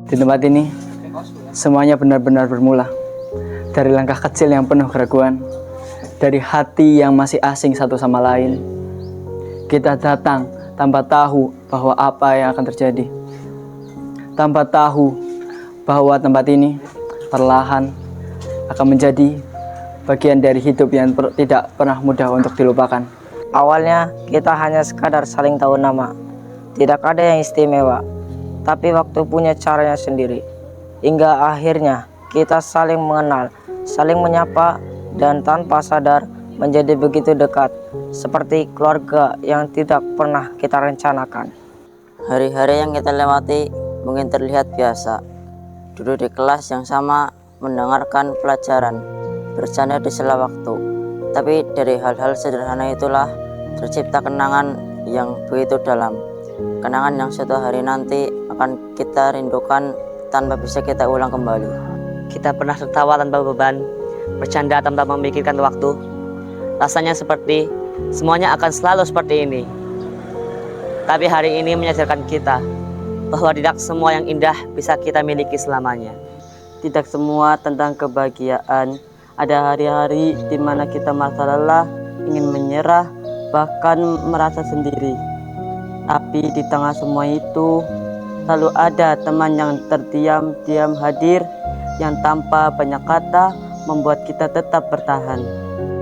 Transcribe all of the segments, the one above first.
Di tempat ini, semuanya benar-benar bermula. Dari langkah kecil yang penuh keraguan, dari hati yang masih asing satu sama lain. Kita datang tanpa tahu bahwa apa yang akan terjadi. Tanpa tahu bahwa tempat ini perlahan akan menjadi bagian dari hidup yang tidak pernah mudah untuk dilupakan. Awalnya kita hanya sekadar saling tahu nama. Tidak ada yang istimewa, tapi waktu punya caranya sendiri. Hingga akhirnya kita saling mengenal, saling menyapa, dan tanpa sadar menjadi begitu dekat, seperti keluarga yang tidak pernah kita rencanakan. Hari-hari yang kita lewati mungkin terlihat biasa. Duduk di kelas yang sama, mendengarkan pelajaran, bercanda di sela waktu. Tapi dari hal-hal sederhana itulah tercipta kenangan yang begitu dalam. Kenangan yang suatu hari nanti akan kita rindukan tanpa bisa kita ulang kembali. Kita pernah tertawa tanpa beban, bercanda tanpa memikirkan waktu. Rasanya seperti semuanya akan selalu seperti ini. Tapi hari ini menyadarkan kita bahwa tidak semua yang indah bisa kita miliki selamanya. Tidak semua tentang kebahagiaan. Ada hari-hari di mana kita merasa lelah, ingin menyerah, bahkan merasa sendiri. Tapi di tengah semua itu, selalu ada teman yang terdiam-diam hadir, yang tanpa banyak kata membuat kita tetap bertahan.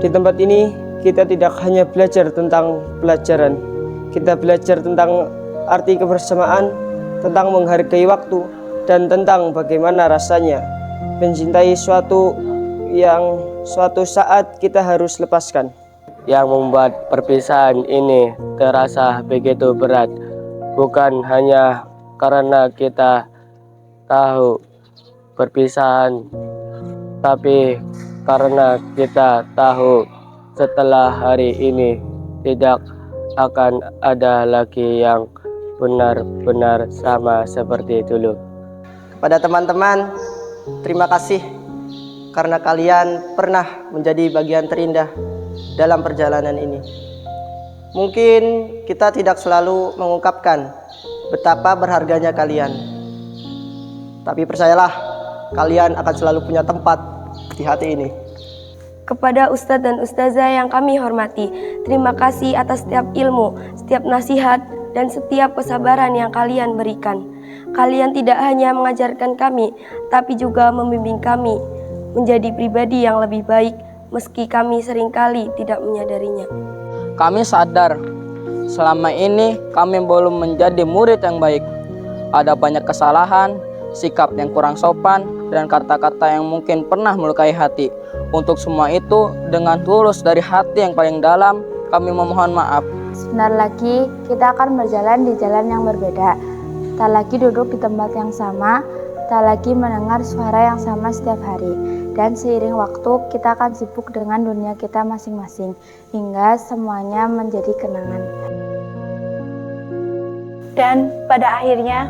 Di tempat ini, kita tidak hanya belajar tentang pelajaran. Kita belajar tentang arti kebersamaan, tentang menghargai waktu, dan tentang bagaimana rasanya mencintai suatu yang suatu saat kita harus lepaskan. Yang membuat perpisahan ini terasa begitu berat, bukan hanya karena kita tahu perpisahan, tapi karena kita tahu setelah hari ini tidak akan ada lagi yang benar-benar sama seperti dulu. Kepada teman-teman, terima kasih karena kalian pernah menjadi bagian terindah dalam perjalanan ini. Mungkin kita tidak selalu mengungkapkan betapa berharganya kalian, tapi percayalah, kalian akan selalu punya tempat di hati ini. Kepada Ustadz dan Ustazah yang kami hormati, terima kasih atas setiap ilmu, setiap nasihat, dan setiap kesabaran yang kalian berikan. Kalian tidak hanya mengajarkan kami, tapi juga membimbing kami menjadi pribadi yang lebih baik, meski kami seringkali tidak menyadarinya. Kami sadar, selama ini kami belum menjadi murid yang baik. Ada banyak kesalahan, sikap yang kurang sopan, dan kata-kata yang mungkin pernah melukai hati. Untuk semua itu, dengan tulus dari hati yang paling dalam, kami memohon maaf. Sebentar lagi, kita akan berjalan di jalan yang berbeda. Tak lagi duduk di tempat yang sama, tak lagi mendengar suara yang sama setiap hari. Dan seiring waktu, kita akan sibuk dengan dunia kita masing-masing, hingga semuanya menjadi kenangan. Dan pada akhirnya,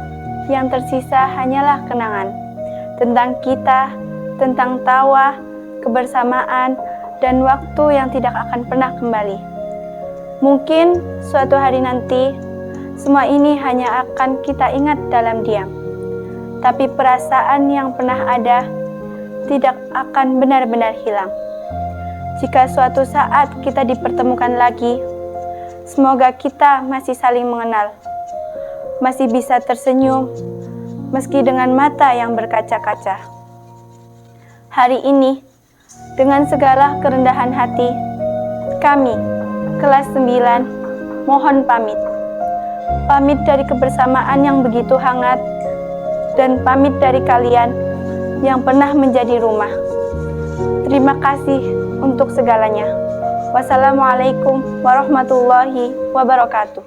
yang tersisa hanyalah kenangan. Tentang kita, tentang tawa, kebersamaan, dan waktu yang tidak akan pernah kembali. Mungkin suatu hari nanti, semua ini hanya akan kita ingat dalam diam. Tapi perasaan yang pernah ada tidak akan benar-benar hilang. Jika suatu saat kita dipertemukan lagi, semoga kita masih saling mengenal, masih bisa tersenyum, meski dengan mata yang berkaca-kaca. Hari ini, dengan segala kerendahan hati, kami, kelas 9, mohon pamit. Pamit dari kebersamaan yang begitu hangat, dan pamit dari kalian yang pernah menjadi rumah. Terima kasih untuk segalanya. Wassalamualaikum warahmatullahi wabarakatuh.